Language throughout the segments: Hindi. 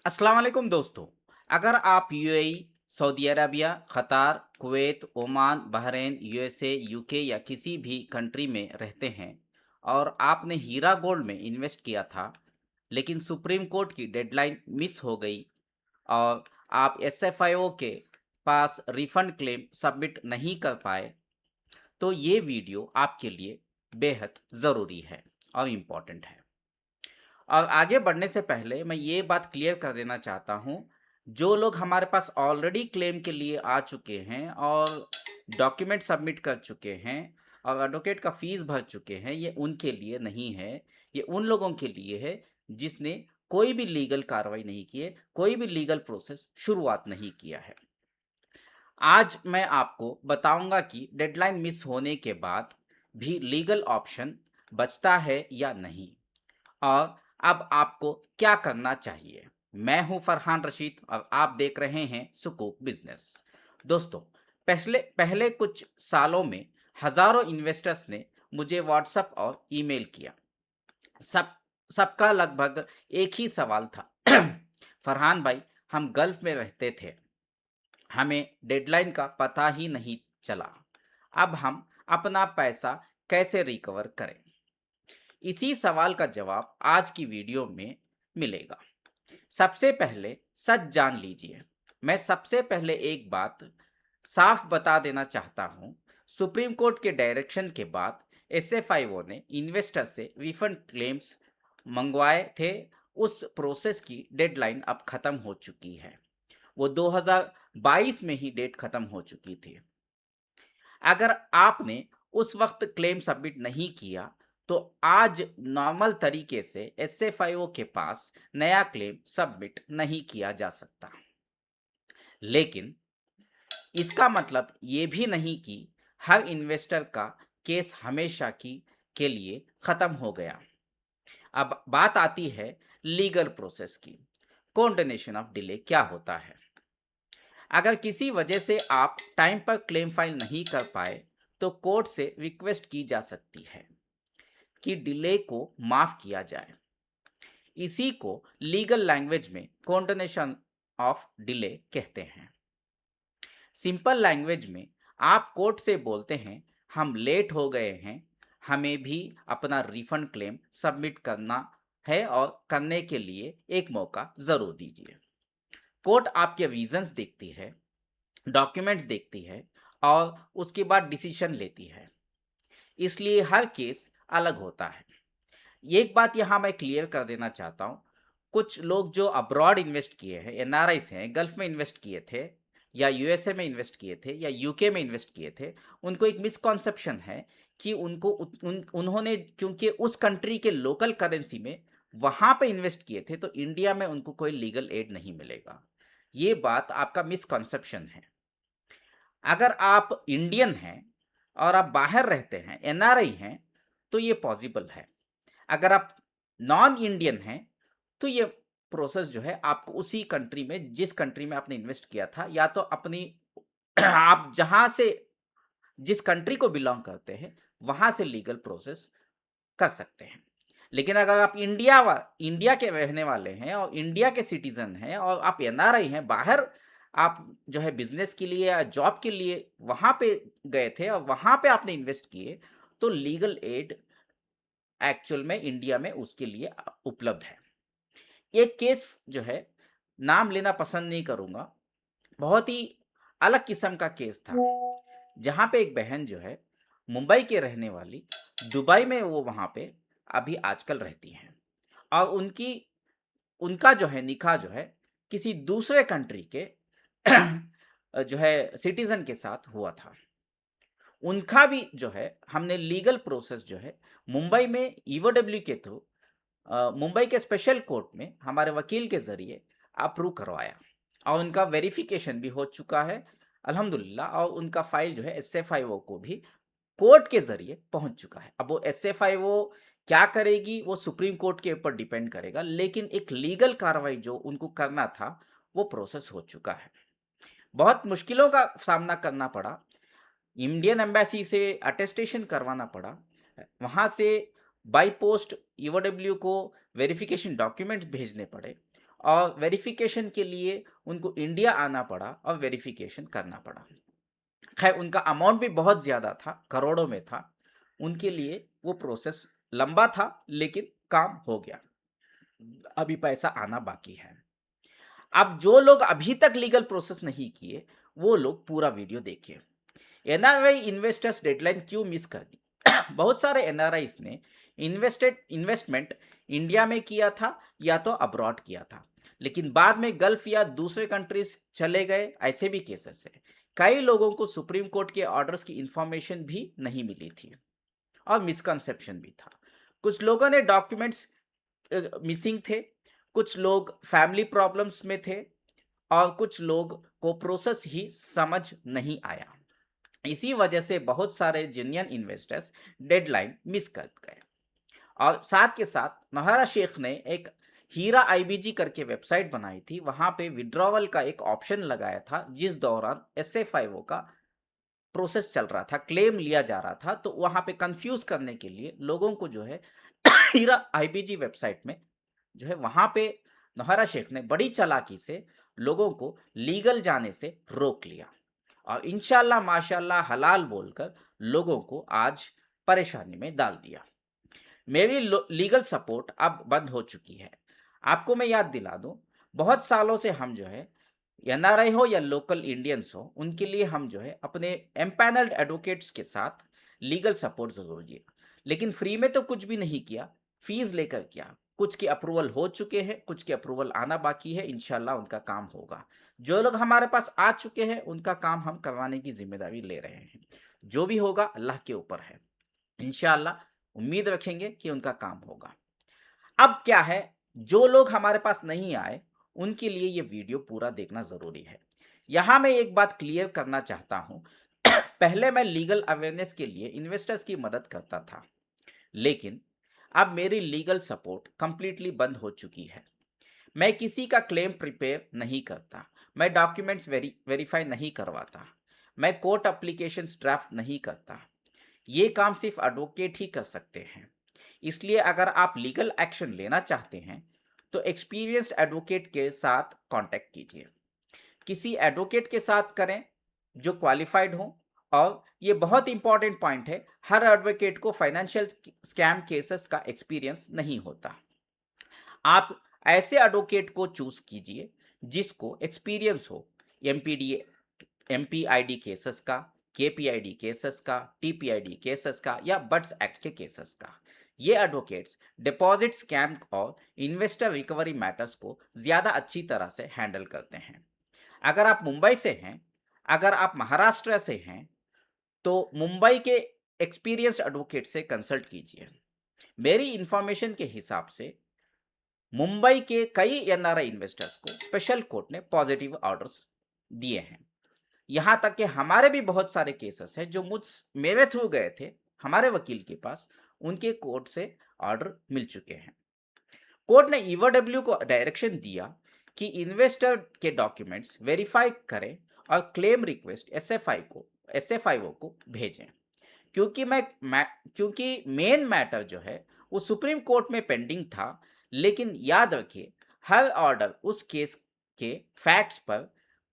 अस्सलाम वालेकुम दोस्तों। अगर आप यूएई, सऊदी अरबिया, कतार, Kuwait, Oman, Bahrain, USA, UK या किसी भी कंट्री में रहते हैं और आपने हीरा गोल्ड में इन्वेस्ट किया था, लेकिन सुप्रीम कोर्ट की डेडलाइन मिस हो गई और आप एसएफआईओ के पास रिफंड क्लेम सबमिट नहीं कर पाए, तो ये वीडियो आपके लिए बेहद ज़रूरी है और इम्पोर्टेंट है। और आगे बढ़ने से पहले मैं ये बात क्लियर कर देना चाहता हूँ, जो लोग हमारे पास ऑलरेडी क्लेम के लिए आ चुके हैं और डॉक्यूमेंट सबमिट कर चुके हैं और एडवोकेट का फीस भर चुके हैं, ये उनके लिए नहीं है। ये उन लोगों के लिए है जिसने कोई भी लीगल कार्रवाई नहीं की है, कोई भी लीगल प्रोसेस शुरुआत नहीं किया है। आज मैं आपको बताऊंगा कि डेडलाइन मिस होने के बाद भी लीगल ऑप्शन बचता है या नहीं और अब आपको क्या करना चाहिए। मैं हूं फरहान रशीद और आप देख रहे हैं सुकूक बिजनेस। दोस्तों, पहले पहले कुछ सालों में हजारों इन्वेस्टर्स ने मुझे व्हाट्सएप और ईमेल किया। सब सबका लगभग एक ही सवाल था। फरहान भाई, हम गल्फ में रहते थे, हमें डेडलाइन का पता ही नहीं चला। अब हम अपना पैसा कैसे रिकवर करें? इसी सवाल का जवाब आज की वीडियो में मिलेगा। सबसे पहले सच जान लीजिए। मैं सबसे पहले एक बात साफ बता देना चाहता हूं। सुप्रीम कोर्ट के डायरेक्शन के बाद एसएफआईओ ने इन्वेस्टर से रिफंड क्लेम्स मंगवाए थे। उस प्रोसेस की डेडलाइन अब खत्म हो चुकी है। वो 2022 में ही डेट खत्म हो चुकी थी। अगर आपने उस वक्त क्लेम सबमिट नहीं किया, तो आज नॉर्मल तरीके से एसएफआईओ के पास नया क्लेम सबमिट नहीं किया जा सकता। लेकिन इसका मतलब ये भी नहीं कि हर इन्वेस्टर का केस हमेशा की के लिए खत्म हो गया। अब बात आती है लीगल प्रोसेस की। कॉन्डोनेशन ऑफ डिले क्या होता है? अगर किसी वजह से आप टाइम पर क्लेम फाइल नहीं कर पाए, तो कोर्ट से रिक्वेस्ट की जा सकती है कि डिले को माफ किया जाए। इसी को लीगल लैंग्वेज में कॉन्डोनेशन ऑफ डिले कहते हैं। सिंपल लैंग्वेज में आप कोर्ट से बोलते हैं, हम लेट हो गए हैं, हमें भी अपना रिफंड क्लेम सबमिट करना है और करने के लिए एक मौका ज़रूर दीजिए। कोर्ट आपके रीजंस देखती है, डॉक्यूमेंट्स देखती है और उसके बाद डिसीजन लेती है। इसलिए हर केस अलग होता है। एक बात यहाँ मैं क्लियर कर देना चाहता हूँ। कुछ लोग जो अब्रॉड इन्वेस्ट किए हैं, एनआरआईस हैं, गल्फ में इन्वेस्ट किए थे या यूएसए में इन्वेस्ट किए थे या यूके में इन्वेस्ट किए थे, उनको एक मिसकॉन्सेप्शन है कि उन्होंने क्योंकि उस कंट्री के लोकल करेंसी में वहाँ पे इन्वेस्ट किए थे, तो इंडिया में उनको कोई लीगल एड नहीं मिलेगा। ये बात आपका मिसकॉन्सेप्शन है। अगर आप इंडियन हैं और आप बाहर रहते हैं, एनआरआई हैं, तो ये पॉसिबल है। अगर आप नॉन इंडियन हैं, तो ये प्रोसेस जो है आपको उसी कंट्री में, जिस कंट्री में आपने इन्वेस्ट किया था, या तो अपनी आप जहां से, जिस कंट्री को बिलोंग करते हैं, वहां से लीगल प्रोसेस कर सकते हैं। लेकिन अगर आप इंडिया के रहने वाले हैं और इंडिया के सिटीजन हैं और आप एनआरआई हैं, बाहर आप जो है बिजनेस के लिए या जॉब के लिए वहां पे गए थे और वहां पे आपने इन्वेस्ट किए, तो लीगल एड एक्चुअल में इंडिया में उसके लिए उपलब्ध है। एक केस जो है, नाम लेना पसंद नहीं करूंगा, बहुत ही अलग किस्म का केस था, जहाँ पे एक बहन जो है मुंबई के रहने वाली, दुबई में वो वहाँ पे अभी आजकल रहती हैं और उनका जो है निकाह जो है किसी दूसरे कंट्री के जो है सिटीजन के साथ हुआ था। उनका भी जो है हमने लीगल प्रोसेस जो है मुंबई में ईओडब्ल्यू के थ्रू, मुंबई के स्पेशल कोर्ट में हमारे वकील के ज़रिए अप्रूव करवाया और उनका वेरिफिकेशन भी हो चुका है अल्हम्दुलिल्लाह। और उनका फाइल जो है एसएफआईओ को भी कोर्ट के ज़रिए पहुंच चुका है। अब वो एसएफआईओ क्या करेगी वो सुप्रीम कोर्ट के ऊपर डिपेंड करेगा, लेकिन एक लीगल कार्रवाई जो उनको करना था वो प्रोसेस हो चुका है। बहुत मुश्किलों का सामना करना पड़ा, इंडियन एम्बेसी से अटेस्टेशन करवाना पड़ा, वहाँ से बाई पोस्ट ईओडब्ल्यू को वेरिफिकेशन डॉक्यूमेंट्स भेजने पड़े और वेरिफिकेशन के लिए उनको इंडिया आना पड़ा और वेरिफिकेशन करना पड़ा। खैर उनका अमाउंट भी बहुत ज़्यादा था, करोड़ों में था। उनके लिए वो प्रोसेस लंबा था, लेकिन काम हो गया। अभी पैसा आना बाकी है। अब जो लोग अभी तक लीगल प्रोसेस नहीं किए, वो लोग पूरा वीडियो देखिए। एनआरआई इन्वेस्टर्स डेडलाइन क्यों मिस कर दी? बहुत सारे एनआरआईज ने इन्वेस्टमेंट इंडिया में किया था या तो अब्रॉड किया था, लेकिन बाद में गल्फ या दूसरे कंट्रीज चले गए। ऐसे भी केसेस है। कई लोगों को सुप्रीम कोर्ट के ऑर्डर्स की इंफॉर्मेशन भी नहीं मिली थी और मिसकंसेप्शन भी था। कुछ लोगों ने डॉक्यूमेंट्स मिसिंग थे, कुछ लोग फैमिली प्रॉब्लम्स में थे और कुछ लोग को प्रोसेस ही समझ नहीं आया। इसी वजह से बहुत सारे जेन्युइन इन्वेस्टर्स डेडलाइन मिस कर गए। और साथ के साथ नौहरा शेख ने एक हीरा आईबीजी करके वेबसाइट बनाई थी। वहां पे विड्रॉवल का एक ऑप्शन लगाया था, जिस दौरान एसएफआईओ का प्रोसेस चल रहा था, क्लेम लिया जा रहा था। तो वहां पे कंफ्यूज करने के लिए लोगों को जो है हीरा आईबीजी वेबसाइट में जो है वहां पे नौहरा शेख ने बड़ी चालाकी से लोगों को लीगल जाने से रोक लिया और इंशाल्लाह माशाल्लाह हलाल बोलकर लोगों को आज परेशानी में डाल दिया। मेरी लीगल सपोर्ट अब बंद हो चुकी है। आपको मैं याद दिला दूं, बहुत सालों से हम जो है एनआरआई हो या लोकल इंडियंस हो, उनके लिए हम जो है अपने एम्पैनल्ड एडवोकेट्स के साथ लीगल सपोर्ट जरूर दिया, लेकिन फ्री में तो कुछ भी नहीं किया, फीस लेकर किया। कुछ के अप्रूवल हो चुके हैं, कुछ के अप्रूवल आना बाकी है। इंशाल्लाह उनका काम होगा। जो लोग हमारे पास आ चुके हैं उनका काम हम करवाने की जिम्मेदारी ले रहे हैं। जो भी होगा अल्लाह के ऊपर है। इंशाल्लाह उम्मीद रखेंगे कि उनका काम होगा। अब क्या है, जो लोग हमारे पास नहीं आए उनके लिए ये वीडियो पूरा देखना जरूरी है। यहां मैं एक बात क्लियर करना चाहता हूं। पहले मैं लीगल अवेयरनेस के लिए इन्वेस्टर्स की मदद करता था, लेकिन अब मेरी लीगल सपोर्ट कंप्लीटली बंद हो चुकी है। मैं किसी का क्लेम प्रिपेयर नहीं करता, मैं डॉक्यूमेंट्स वेरीफाई नहीं करवाता, मैं कोर्ट एप्लीकेशंस ड्राफ्ट नहीं करता। ये काम सिर्फ एडवोकेट ही कर सकते हैं। इसलिए अगर आप लीगल एक्शन लेना चाहते हैं तो एक्सपीरियंस्ड एडवोकेट के साथ कांटेक्ट कीजिए। किसी एडवोकेट के साथ करें जो क्वालिफाइड हो। और ये बहुत इंपॉर्टेंट पॉइंट है, हर एडवोकेट को फाइनेंशियल स्कैम केसेस का एक्सपीरियंस नहीं होता। आप ऐसे एडवोकेट को चूज कीजिए जिसको एक्सपीरियंस हो एमपीडी एमपीआईडी केसेस का, केपीआईडी केसेस का, टीपीआईडी केसेस का या बट्स एक्ट के केसेस का। ये एडवोकेट्स डिपॉजिट स्कैम और इन्वेस्टर रिकवरी मैटर्स को ज्यादा अच्छी तरह से हैंडल करते हैं। अगर आप मुंबई से हैं, अगर आप महाराष्ट्र से हैं, तो मुंबई के एक्सपीरियंस एडवोकेट से कंसल्ट कीजिए। मेरी इंफॉर्मेशन के हिसाब से मुंबई के कई एनआरआई इन्वेस्टर्स को स्पेशल कोर्ट ने पॉजिटिव ऑर्डर्स दिए हैं। यहां तक कि हमारे भी बहुत सारे केसेस हैं जो मेरे थ्रू गए थे हमारे वकील के पास, उनके कोर्ट से ऑर्डर मिल चुके हैं। कोर्ट ने ईवोडब्ल्यू को डायरेक्शन दिया कि इन्वेस्टर के डॉक्यूमेंट्स वेरीफाई करें और क्लेम रिक्वेस्ट एसएफआईओ को भेजें। क्योंकि मेन मैटर जो है वो सुप्रीम कोर्ट में पेंडिंग था। लेकिन याद रखिए, हर ऑर्डर उस केस के फैक्ट्स पर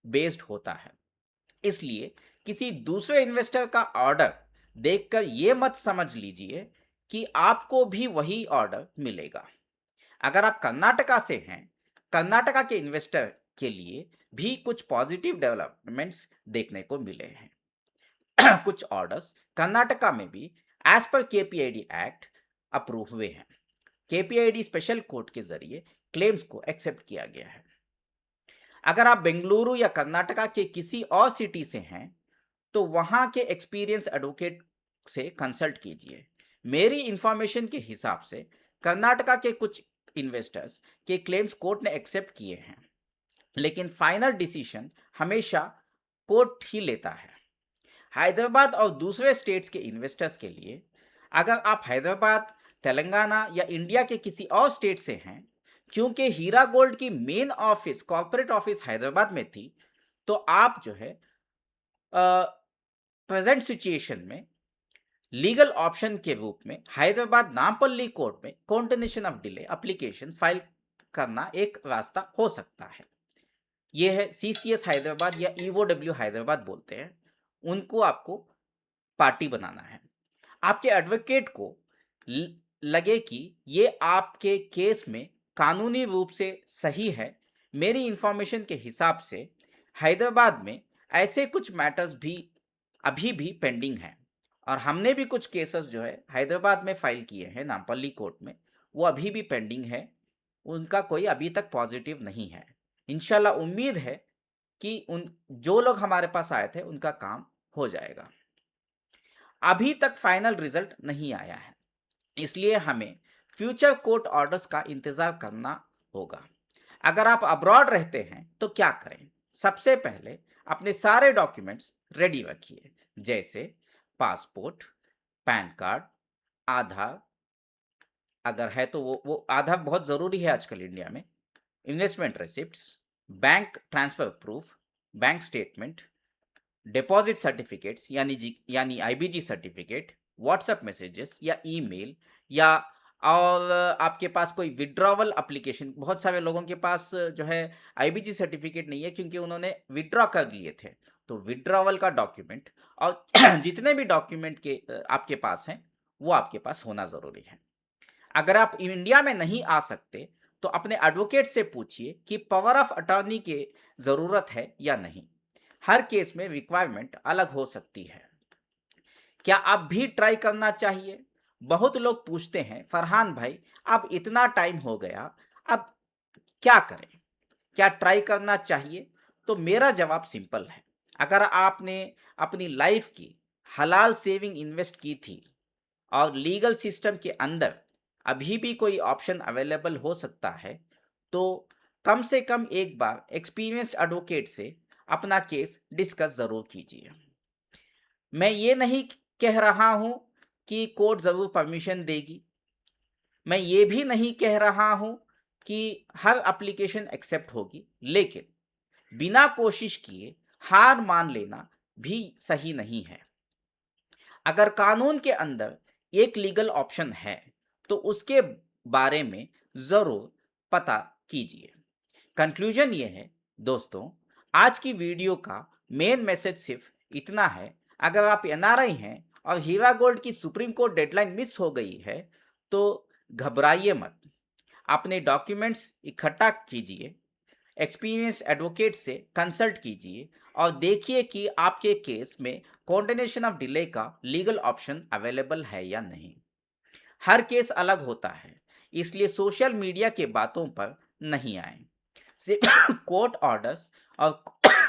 बेस्ड होता है। इसलिए किसी दूसरे इन्वेस्टर का ऑर्डर देखकर यह मत समझ लीजिए कि आपको भी वही ऑर्डर मिलेगा। अगर आप कर्नाटका से हैं, कर्नाटका के इन्वेस्टर के लिए भी कुछ पॉजिटिव डेवलपमेंट्स देखने को मिले हैं। कुछ ऑर्डर्स कर्नाटका में भी एज पर केपीआईडी एक्ट अप्रूव हुए हैं। केपीआईडी स्पेशल कोर्ट के जरिए क्लेम्स को एक्सेप्ट किया गया है। अगर आप बेंगलुरु या कर्नाटका के किसी और सिटी से हैं तो वहां के एक्सपीरियंस एडवोकेट से कंसल्ट कीजिए। मेरी इंफॉर्मेशन के हिसाब से कर्नाटका के कुछ इन्वेस्टर्स के क्लेम्स कोर्ट ने एक्सेप्ट किए हैं, लेकिन फाइनल डिसीजन हमेशा कोर्ट ही लेता है। हैदराबाद और दूसरे स्टेट्स के इन्वेस्टर्स के लिए, अगर आप हैदराबाद, तेलंगाना या इंडिया के किसी और स्टेट से हैं, क्योंकि हीरा गोल्ड की main office, corporate office Hyderabad में थी, तो आप जो है प्रेजेंट सिचुएशन में लीगल ऑप्शन के रूप में हैदराबाद नामपल्ली कोर्ट में continuation of delay application file करना एक रास्ता हो सकता है। ये है CCS हैदराबाद या EOW हैदराबाद बोलते हैं, उनको आपको पार्टी बनाना है। आपके एडवोकेट को लगे कि ये आपके केस में कानूनी रूप से सही है। मेरी इंफॉर्मेशन के हिसाब से हैदराबाद में ऐसे कुछ मैटर्स भी अभी भी पेंडिंग हैं, और हमने भी कुछ केसेस जो है हैदराबाद में फाइल किए हैं नामपल्ली कोर्ट में, वो अभी भी पेंडिंग है। उनका कोई अभी तक पॉजिटिव नहीं है। इंशाल्लाह उम्मीद है कि उन जो लोग हमारे पास आए थे उनका काम हो जाएगा। अभी तक फाइनल रिजल्ट नहीं आया है, इसलिए हमें फ्यूचर कोर्ट ऑर्डर्स का इंतजार करना होगा। अगर आप अब्रॉड रहते हैं तो क्या करें? सबसे पहले अपने सारे डॉक्यूमेंट्स रेडी रखिए, जैसे पासपोर्ट, पैन कार्ड, आधार, अगर है तो वो आधार बहुत ज़रूरी है आजकल इंडिया में, investment receipts, bank transfer proof, bank statement, deposit certificates यानी IBG सर्टिफिकेट, व्हाट्सएप मैसेजेस या ईमेल, या और आपके पास कोई विड्रॉवल एप्लीकेशन। बहुत सारे लोगों के पास जो है IBG सर्टिफिकेट नहीं है क्योंकि उन्होंने विड्रॉ कर लिए थे, तो विड्रॉवल का डॉक्यूमेंट और जितने भी डॉक्यूमेंट आपके पास हैं वो आपके पास होना ज़रूरी है। अगर आप इंडिया में नहीं आ सकते तो अपने एडवोकेट से पूछिए कि पावर ऑफ अटॉर्नी की ज़रूरत है या नहीं। हर केस में रिक्वायरमेंट अलग हो सकती है। क्या आप भी ट्राई करना चाहिए? बहुत लोग पूछते हैं, फरहान भाई अब इतना टाइम हो गया, अब क्या करें? क्या ट्राई करना चाहिए? तो मेरा जवाब सिंपल है। अगर आपने अपनी लाइफ की हलाल सेविंग इन्वेस्ट की थी और लीगल सिस्टम के अंदर अभी भी कोई ऑप्शन अवेलेबल हो सकता है, तो कम से कम एक बार एक्सपीरियंस्ड एडवोकेट से अपना केस डिस्कस ज़रूर कीजिए। मैं ये नहीं कह रहा हूँ कि कोर्ट ज़रूर परमिशन देगी। मैं ये भी नहीं कह रहा हूँ कि हर एप्लीकेशन एक्सेप्ट होगी, लेकिन बिना कोशिश किए हार मान लेना भी सही नहीं है। अगर कानून के अंदर एक लीगल ऑप्शन है तो उसके बारे में ज़रूर पता कीजिए। कंक्लूजन ये है दोस्तों, आज की वीडियो का मेन मैसेज सिर्फ इतना है। अगर आप NRI हैं और हीरा गोल्ड की सुप्रीम कोर्ट डेडलाइन मिस हो गई है तो घबराइए मत। अपने डॉक्यूमेंट्स इकट्ठा कीजिए, एक्सपीरियंस एडवोकेट से कंसल्ट कीजिए और देखिए कि आपके केस में कॉन्टिन्यूशन ऑफ डिले का लीगल ऑप्शन अवेलेबल है या नहीं। हर केस अलग होता है, इसलिए सोशल मीडिया के बातों पर नहीं आए। सिर्फ कोर्ट ऑर्डर्स और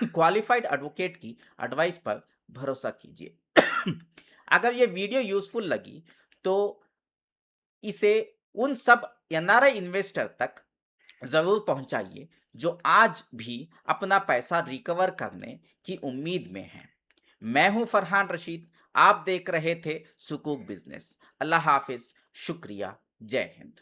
क्वालिफाइड एडवोकेट की एडवाइस पर भरोसा कीजिए। अगर ये वीडियो यूजफुल लगी तो इसे उन सब NRI इन्वेस्टर तक ज़रूर पहुंचाइए जो आज भी अपना पैसा रिकवर करने की उम्मीद में हैं। मैं हूं फरहान रशीद, आप देख रहे थे सुकूक बिजनेस। अल्लाह हाफिज, शुक्रिया, जय हिंद।